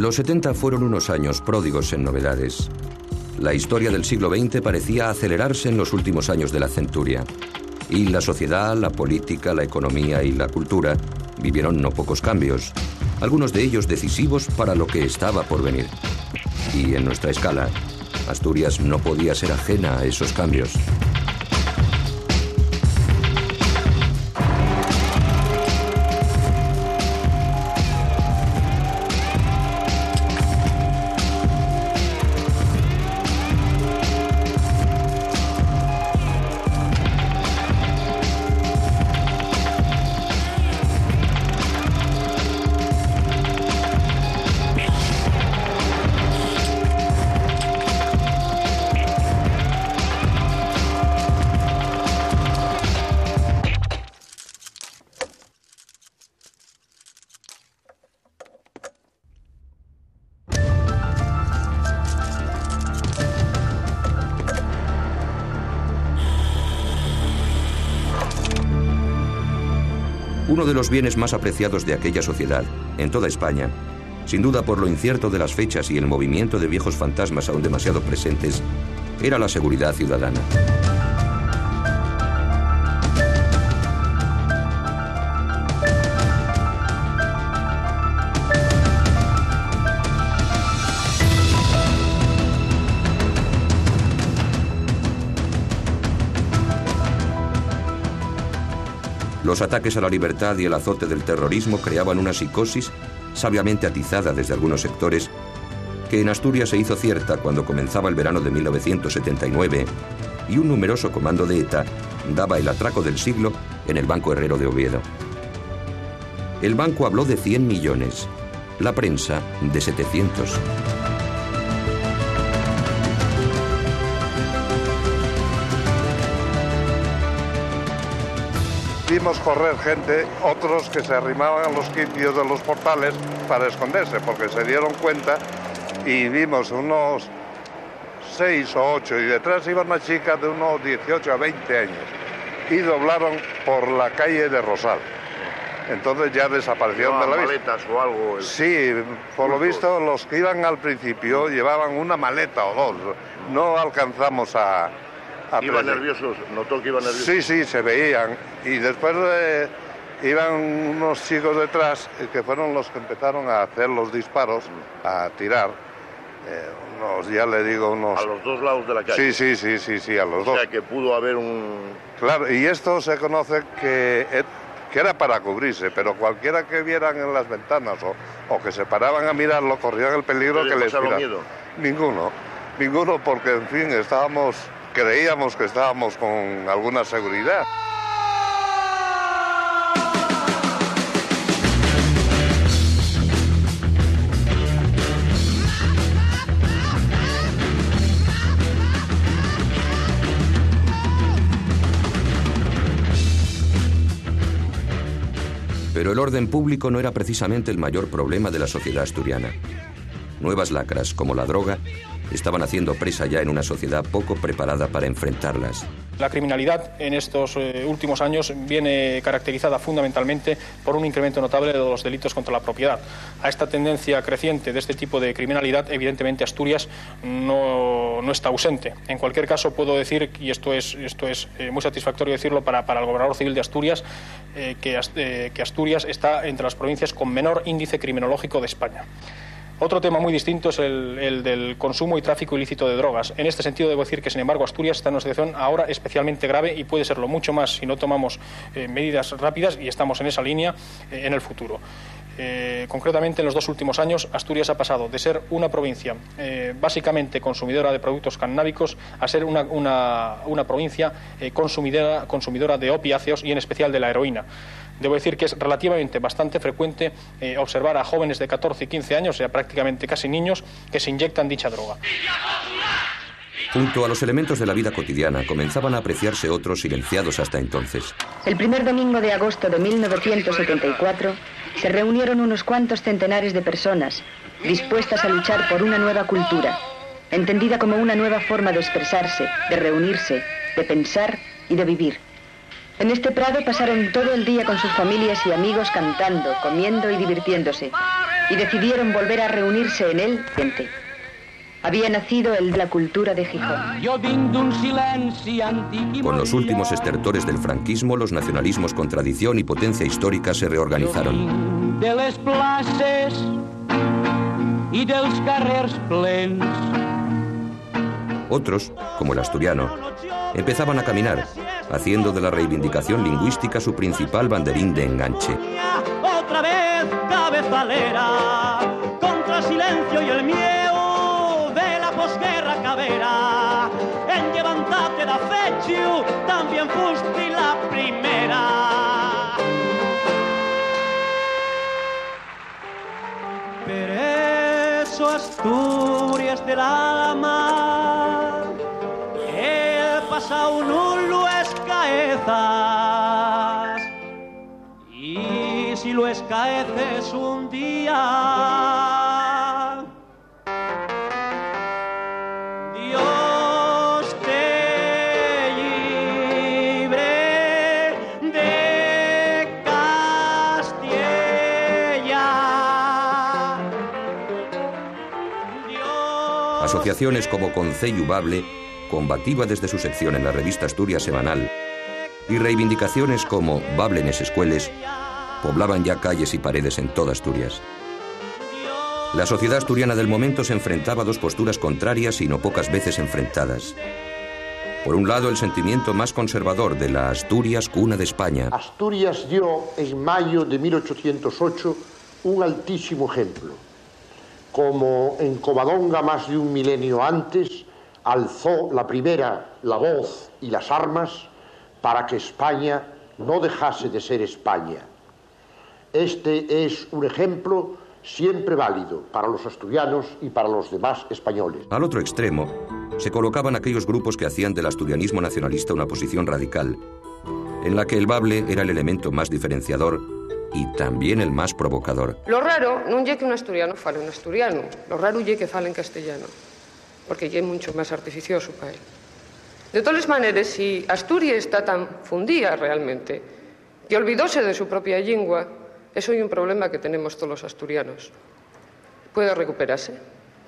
Los 70 fueron unos años pródigos en novedades. La historia del siglo XX parecía acelerarse en los últimos años de la centuria. Y la sociedad, la política, la economía y la cultura vivieron no pocos cambios, algunos de ellos decisivos para lo que estaba por venir. Y en nuestra escala, Asturias no podía ser ajena a esos cambios. Uno de los bienes más apreciados de aquella sociedad, en toda España, sin duda por lo incierto de las fechas y el movimiento de viejos fantasmas aún demasiado presentes, era la seguridad ciudadana. Los ataques a la libertad y el azote del terrorismo creaban una psicosis sabiamente atizada desde algunos sectores que en Asturias se hizo cierta cuando comenzaba el verano de 1979 y un numeroso comando de ETA daba el atraco del siglo en el Banco Herrero de Oviedo. El banco habló de 100 millones, la prensa de 700. Vimos correr gente, otros que se arrimaban a los quintios de los portales para esconderse, porque se dieron cuenta y vimos unos 6 o 8 y detrás iba una chica de unos 18 a 20 años y doblaron por la calle de Rosal. Entonces ya desaparecieron de la vista. ¿Maletas o algo? Sí, por lo visto los que iban al principio llevaban una maleta o dos. No alcanzamos a ¿Iban nerviosos? ¿Notó que iban nerviosos? Sí, se veían. Y después iban unos chicos detrás que fueron los que empezaron a hacer los disparos, a tirar. Ya le digo, unos... ¿A los dos lados de la calle? Sí, a los dos. O sea, que pudo haber un... Claro, y esto se conoce que era para cubrirse, pero cualquiera que vieran en las ventanas o que se paraban a mirarlo, corrían el peligro que les tirara. Miedo? Ninguno, porque en fin, creíamos que estábamos con alguna seguridad. Pero el orden público no era precisamente el mayor problema de la sociedad asturiana. Nuevas lacras, como la droga, estaban haciendo presa ya en una sociedad poco preparada para enfrentarlas. La criminalidad en estos últimos años viene caracterizada fundamentalmente por un incremento notable de los delitos contra la propiedad. A esta tendencia creciente de este tipo de criminalidad, evidentemente Asturias no está ausente. En cualquier caso, puedo decir, y esto es muy satisfactorio decirlo para el gobernador civil de Asturias, que Asturias está entre las provincias con menor índice criminológico de España. Otro tema muy distinto es el del consumo y tráfico ilícito de drogas. En este sentido debo decir que, sin embargo, Asturias está en una situación ahora especialmente grave y puede serlo mucho más si no tomamos medidas rápidas, y estamos en esa línea en el futuro. Concretamente, en los 2 últimos años, Asturias ha pasado de ser una provincia básicamente consumidora de productos cannábicos a ser una provincia consumidora de opiáceos y en especial de la heroína. Debo decir que es relativamente bastante frecuente observar a jóvenes de 14 y 15 años, o sea, prácticamente casi niños, que se inyectan dicha droga. Junto a los elementos de la vida cotidiana comenzaban a apreciarse otros silenciados hasta entonces. El primer domingo de agosto de 1974 se reunieron unos cuantos centenares de personas dispuestas a luchar por una nueva cultura, entendida como una nueva forma de expresarse, de reunirse, de pensar y de vivir. En este prado pasaron todo el día con sus familias y amigos cantando, comiendo y divirtiéndose. y decidieron volver a reunirse en él. Había nacido la cultura de Gijón. Con los últimos estertores del franquismo, los nacionalismos con tradición y potencia histórica se reorganizaron. De les places y dels carrers plens. Otros, como el asturiano, empezaban a caminar, haciendo de la reivindicación lingüística su principal banderín de enganche. Otra vez cabezalera, contra el silencio y el miedo de la posguerra cabera. En llevantate da fechu, también fusti la primera. Per eso Asturias del alma, el pasado no lo escaezas. Y si lo escaeces un día, Dios te libre de Castilla. Asociaciones como Concello Bable combativa desde su sección en la revista Asturias Semanal, y reivindicaciones como Bable en escueles poblaban ya calles y paredes en toda Asturias. La sociedad asturiana del momento se enfrentaba a dos posturas contrarias y no pocas veces enfrentadas. Por un lado, el sentimiento más conservador de la Asturias, cuna de España. Asturias dio en mayo de 1808 un altísimo ejemplo. Como en Covadonga más de un milenio antes, alzó la primera la voz y las armas para que España no dejase de ser España. Este es un ejemplo siempre válido para los asturianos y para los demás españoles. Al otro extremo se colocaban aquellos grupos que hacían del asturianismo nacionalista una posición radical, en la que el bable era el elemento más diferenciador y también el más provocador. Lo raro non é que un asturiano fale un asturiano, lo raro é que fale en castellano, porque é mucho más artificioso para él. De todas maneras, si Asturias está tan fundida realmente que olvidóse de su propia lengua, eso é un problema que tenemos todos los asturianos. Puede recuperarse,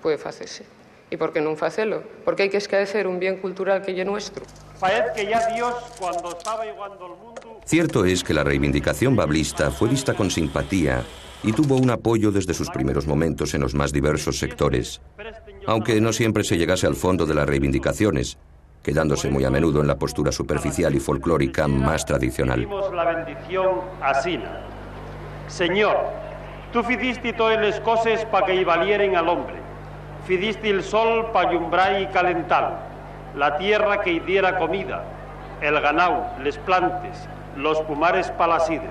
puede facerse. E por que non facelo? Porque hai que escaecer un bien cultural que é nuestro. Parece que ya Dios, cuando estaba igualando el mundo... Cierto es que la reivindicación bablista fue vista con simpatía y tuvo un apoyo desde sus primeros momentos en los más diversos sectores, aunque no siempre se llegase al fondo de las reivindicaciones, quedándose muy a menudo en la postura superficial y folclórica más tradicional. La bendición así. Señor, tú fidiste todas las cosas para que valieren al hombre. Fidiste el sol para alumbrar y calentar, la tierra que diera comida, el ganado, les plantes, los pumares para la sidra.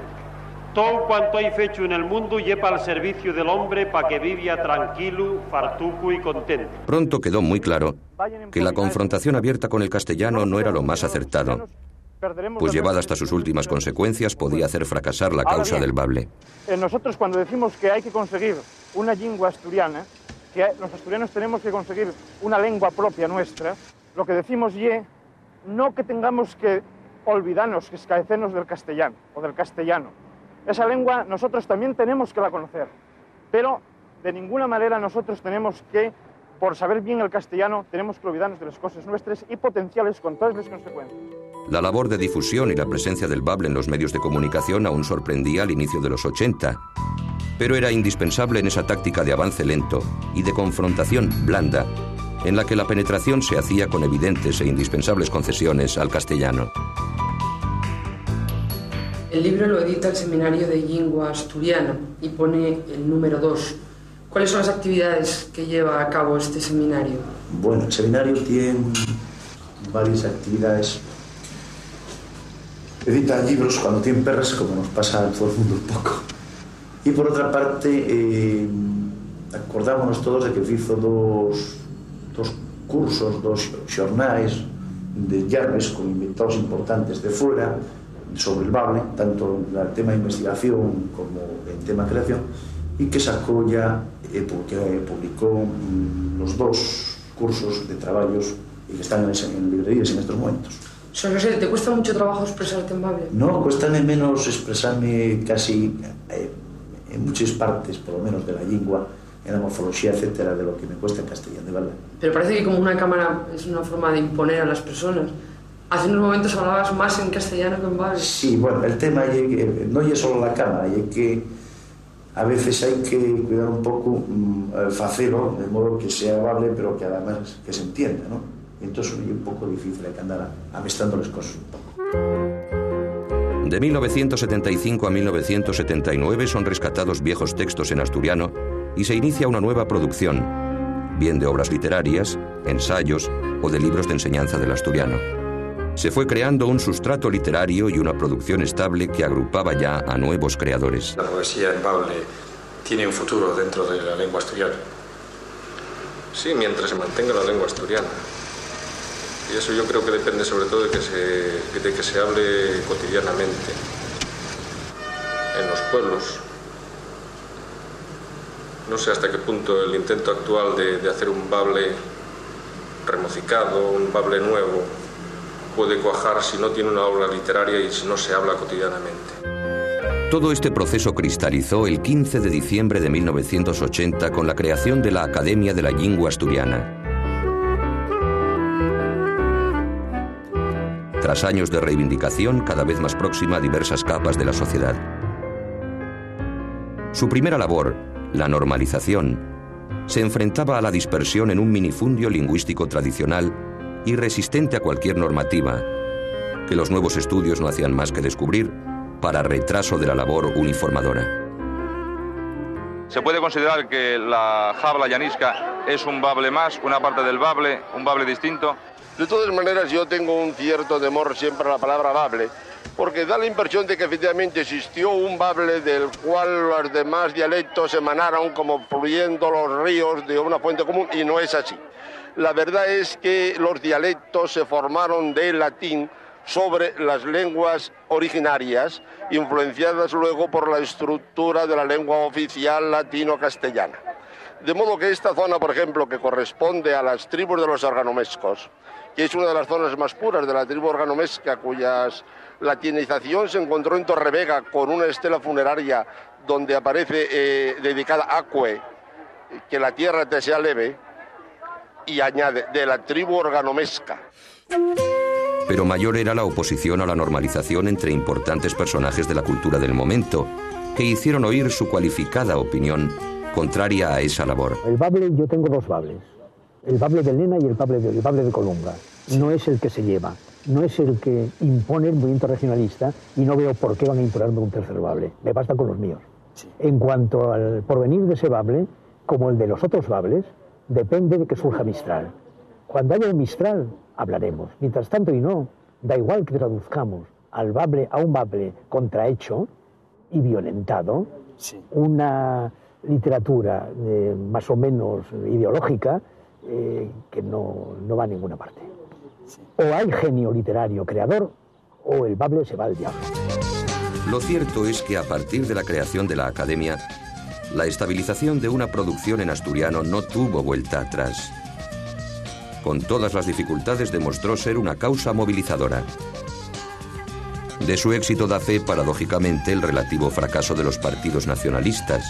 Todo cuanto hay fecho en el mundo lleva al servicio del hombre para que vivia tranquilo, fartuco y contento. Pronto quedó muy claro que la confrontación abierta con el castellano no era lo más acertado, pues llevada hasta sus últimas consecuencias podía hacer fracasar la causa del bable. Nosotros cuando decimos que hay que conseguir una lengua asturiana, que los asturianos tenemos que conseguir una lengua propia nuestra, lo que decimos no que tengamos que olvidarnos, que escaecernos del castellano o del castellano. Esa lengua nosotros también tenemos que la conocer, pero de ninguna manera nosotros tenemos que, por saber bien el castellano, tenemos que olvidarnos de las cosas nuestras y potenciales con todas las consecuencias. La labor de difusión y la presencia del bable en los medios de comunicación aún sorprendía al inicio de los 80, pero era indispensable en esa táctica de avance lento y de confrontación blanda, en la que la penetración se hacía con evidentes e indispensables concesiones al castellano. El libro lo edita el Seminario de Lingua Asturiana y pone el número 2. ¿Cuáles son las actividades que lleva a cabo este seminario? Bueno, el seminario tiene varias actividades. Edita libros cuando tiene perras, como nos pasa a todo el mundo un poco. Y por otra parte, acordámonos todos de que hizo dos cursos, dos xornais de llaves con invitados importantes de fuera sobre el bable, tanto en el tema de investigación como en tema de creación, y que sacó ya, publicó los dos cursos de trabajos y que están en librerías en estos momentos. No sé, ¿te cuesta mucho trabajo expresarte en bable? No, cuesta menos expresarme casi en muchas partes, por lo menos de la lengua, en la morfología, etcétera, de lo que me cuesta en castellano, de verdad. Pero parece que como una cámara es una forma de imponer a las personas. Hace unos momentos hablabas más en castellano que en bable. Sí, bueno, el tema es que no es solo la cámara, es que a veces hay que cuidar un poco facelo, de modo que sea bable, pero que además que se entienda, ¿no? Entonces es un poco difícil, hay que andar amestando las cosas un poco. De 1975 a 1979 son rescatados viejos textos en asturiano y se inicia una nueva producción, bien de obras literarias, ensayos o de libros de enseñanza del asturiano. Se fue creando un sustrato literario y una producción estable que agrupaba ya a nuevos creadores. La poesía en bable tiene un futuro dentro de la lengua asturiana. Sí, mientras se mantenga la lengua asturiana. Y eso yo creo que depende sobre todo de que se hable cotidianamente en los pueblos. No sé hasta qué punto el intento actual de hacer un bable remocicado, un bable nuevo, puede cuajar si no tiene una obra literaria y si no se habla cotidianamente. Todo este proceso cristalizó el 15 de diciembre de 1980 con la creación de la Academia de la Llingua Asturiana. Tras años de reivindicación cada vez más próxima a diversas capas de la sociedad. Su primera labor, la normalización, se enfrentaba a la dispersión en un minifundio lingüístico tradicional y resistente a cualquier normativa, que los nuevos estudios no hacían más que descubrir para retraso de la labor uniformadora. Se puede considerar que la jabla llanisca es un bable más, una parte del bable, un bable distinto. De todas maneras, yo tengo un cierto temor siempre a la palabra bable, porque da la impresión de que efectivamente existió un bable del cual los demás dialectos emanaron como fluyendo los ríos de una fuente común, y no es así. La verdad es que los dialectos se formaron del latín sobre las lenguas originarias, influenciadas luego por la estructura de la lengua oficial latino-castellana. De modo que esta zona, por ejemplo, que corresponde a las tribus de los organomescos, que es una de las zonas más puras de la tribu organomesca, cuya latinización se encontró en Torrevega con una estela funeraria donde aparece dedicada a Acue, que la tierra te sea leve, y añade, de la tribu organomesca. Pero mayor era la oposición a la normalización entre importantes personajes de la cultura del momento, que hicieron oír su cualificada opinión contraria a esa labor. El bable, yo tengo dos bables, el bable de Lena y el bable de Colunga. No es el que se lleva, no es el que impone el movimiento regionalista, y no veo por qué van a imponerme un tercer bable, me basta con los míos. Sí. En cuanto al porvenir de ese bable, como el de los otros bables, depende de que surja Mistral. Cuando haya un Mistral, hablaremos. Mientras tanto, y no, da igual que traduzcamos al bable, a un bable contrahecho y violentado, sí, una literatura más o menos ideológica que no va a ninguna parte. Sí. O hay genio literario creador, o el bable se va al diablo. Lo cierto es que a partir de la creación de la Academia, la estabilización de una producción en asturiano no tuvo vuelta atrás. Con todas las dificultades demostró ser una causa movilizadora. De su éxito da fe, paradójicamente, el relativo fracaso de los partidos nacionalistas,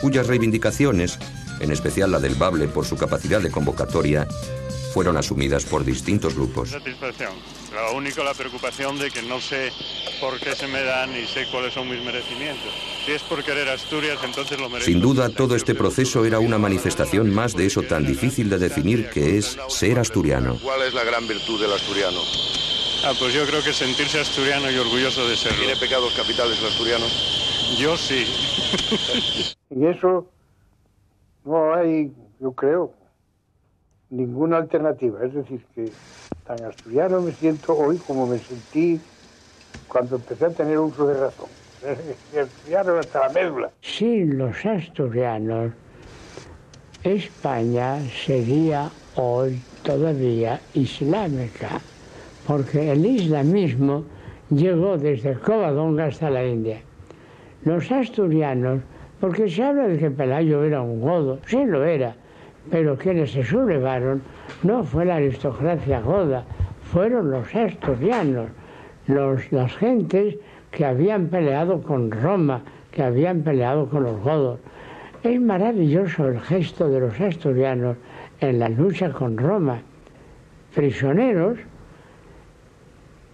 cuyas reivindicaciones, en especial la del bable por su capacidad de convocatoria, fueron asumidas por distintos grupos. Satisfacción. Lo único, la preocupación de que no sé por qué se me dan y sé cuáles son mis merecimientos. Si es por querer Asturias, entonces lo merezco. Sin duda, todo este proceso era una manifestación más de eso tan difícil de definir que es ser asturiano. ¿Cuál es la gran virtud del asturiano? Pues yo creo que sentirse asturiano y orgulloso de serlo. ¿Tiene pecados capitales el asturiano? Yo sí. Y eso no hay, yo creo, ninguna alternativa. Es decir, que tan asturiano me siento hoy como me sentí cuando empecé a tener uso de razón. Asturiano hasta la médula. Sin los asturianos, España sería hoy todavía islámica, porque el islamismo llegó desde Covadonga hasta la India. Los asturianos, porque se habla de que Pelayo era un godo, sí lo era, pero quienes se sublevaron no fue la aristocracia goda, fueron los asturianos, las gentes que habían peleado con Roma, que habían peleado con los godos. Es maravilloso el gesto de los asturianos en la lucha con Roma. Prisioneros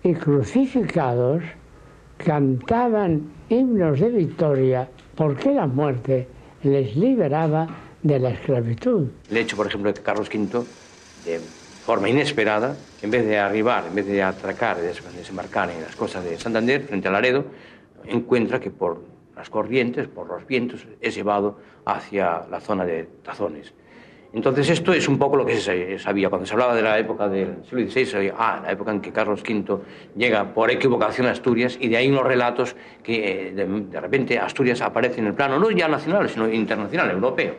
y crucificados cantaban himnos de victoria porque la muerte les liberaba de la esclavitud. El hecho, por ejemplo, de que Carlos V, de forma inesperada, en vez de arribar, en vez de atracar, de desembarcar en las costas de Santander, frente a Laredo, encuentra que por las corrientes, por los vientos, es llevado hacia la zona de Tazones. Entonces esto es un poco lo que se sabía. Cuando se hablaba de la época del siglo XVI, se sabía, la época en que Carlos V llega por equivocación a Asturias, y de ahí unos relatos que de repente Asturias aparece en el plano no ya nacional, sino internacional, europeo.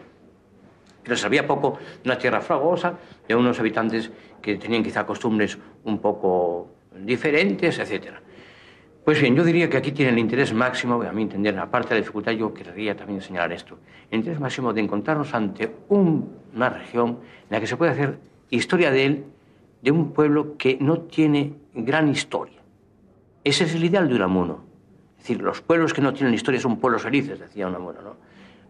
Pero se sabía poco de una tierra fragosa, de unos habitantes que tenían quizá costumbres un poco diferentes, etcétera. Pues bien, yo diría que aquí tiene el interés máximo, a mi entender, aparte de la dificultad, yo querría también señalar esto, el interés máximo de encontrarnos ante una región en la que se puede hacer historia de él, de un pueblo que no tiene gran historia. Ese es el ideal de Unamuno. Es decir, los pueblos que no tienen historia son pueblos felices, decía Unamuno, ¿no?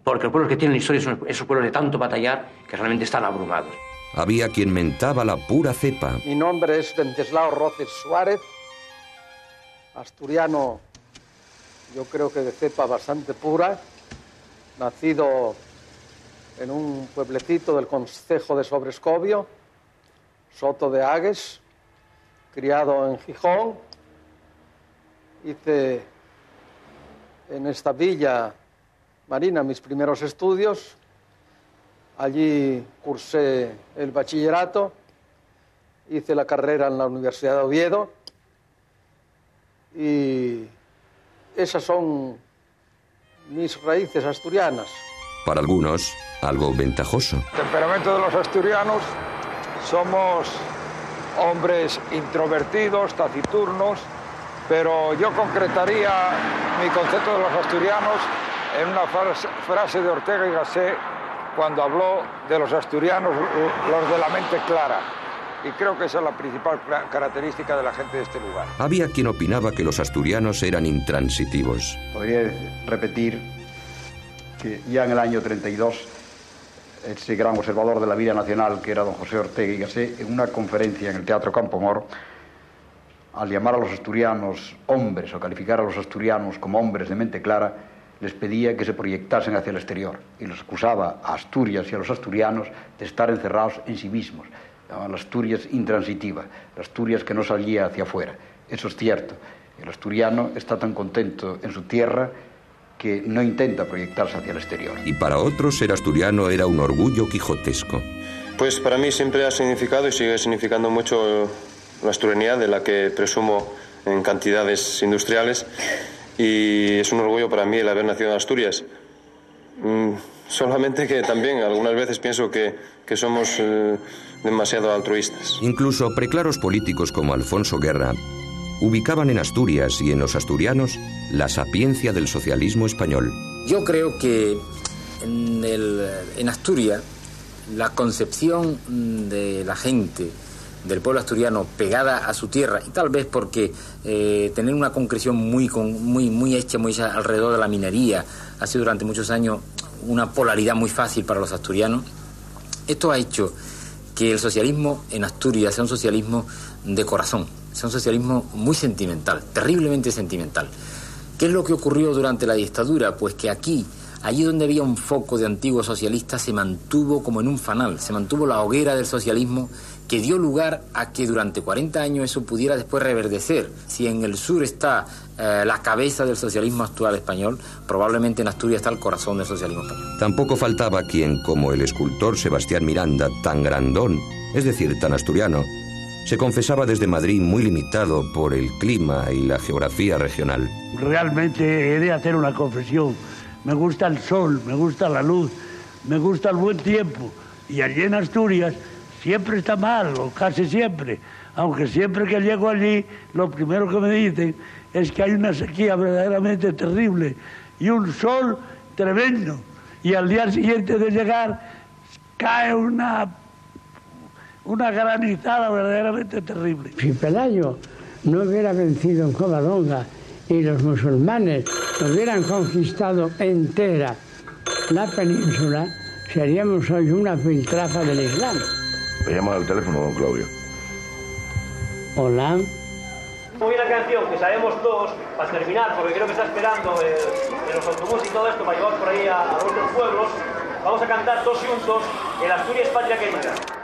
Porque los pueblos que tienen historia son esos pueblos de tanto batallar que realmente están abrumados. Había quien mentaba la pura cepa. Mi nombre es Wenceslao Roces Suárez, asturiano, yo creo que de cepa bastante pura, nacido en un pueblecito del concejo de Sobrescobio, Soto de Agues, criado en Gijón. Hice en esta villa marina mis primeros estudios, allí cursé el bachillerato, hice la carrera en la Universidad de Oviedo, y esas son mis raíces asturianas. Para algunos, algo ventajoso. El temperamento de los asturianos, somos hombres introvertidos, taciturnos, pero yo concretaría mi concepto de los asturianos en una frase de Ortega y Gasset cuando habló de los asturianos, los de la mente clara. Y creo que esa es la principal característica de la gente de este lugar. Había quien opinaba que los asturianos eran intransitivos. Podría repetir que ya en el año 32, ese gran observador de la vida nacional, que era don José Ortega y Gasset, en una conferencia en el Teatro Campomor, al llamar a los asturianos hombres o calificar a los asturianos como hombres de mente clara, les pedía que se proyectasen hacia el exterior y los acusaba a Asturias y a los asturianos de estar encerrados en sí mismos. La Asturias intransitiva, la Asturias que no salía hacia afuera. Eso es cierto. El asturiano está tan contento en su tierra que no intenta proyectarse hacia el exterior. Y para otros ser asturiano era un orgullo quijotesco. Pues para mí siempre ha significado y sigue significando mucho la asturianidad, de la que presumo en cantidades industriales, y es un orgullo para mí el haber nacido en Asturias. Solamente que también algunas veces pienso que somos demasiado altruistas. Incluso preclaros políticos como Alfonso Guerra ubicaban en Asturias y en los asturianos la sapiencia del socialismo español. Yo creo que en Asturias la concepción de la gente, del pueblo asturiano pegada a su tierra, y tal vez porque tener una concreción muy hecha alrededor de la minería ha sido durante muchos años una polaridad muy fácil para los asturianos. Esto ha hecho que el socialismo en Asturias sea un socialismo de corazón, sea un socialismo muy sentimental, terriblemente sentimental. ¿Qué es lo que ocurrió durante la dictadura? Pues que allí donde había un foco de antiguos socialistas, se mantuvo como en un fanal, se mantuvo la hoguera del socialismo, que dio lugar a que durante 40 años eso pudiera después reverdecer. Si en el sur está la cabeza del socialismo actual español, probablemente en Asturias está el corazón del socialismo español. Tampoco faltaba quien, como el escultor Sebastián Miranda, tan grandón, es decir, tan asturiano, se confesaba desde Madrid muy limitado por el clima y la geografía regional. Realmente he de hacer una confesión. Me gusta el sol, me gusta la luz, me gusta el buen tiempo. Y allí en Asturias siempre está mal, o casi siempre. Aunque siempre que llego allí, lo primero que me dicen es que hay una sequía verdaderamente terrible y un sol tremendo. Y al día siguiente de llegar cae una granizada verdaderamente terrible. Si Pelayo no hubiera vencido en Covadonga y los musulmanes hubieran conquistado entera la península, seríamos hoy una piltrafa del Islam. Me llama al teléfono, don Claudio. Hola. Hay una canción que sabemos todos, para terminar, porque creo que está esperando en los autobuses y todo esto para llevar por ahí a nuestros pueblos. Vamos a cantar todos juntos el Asturias Patria Querida.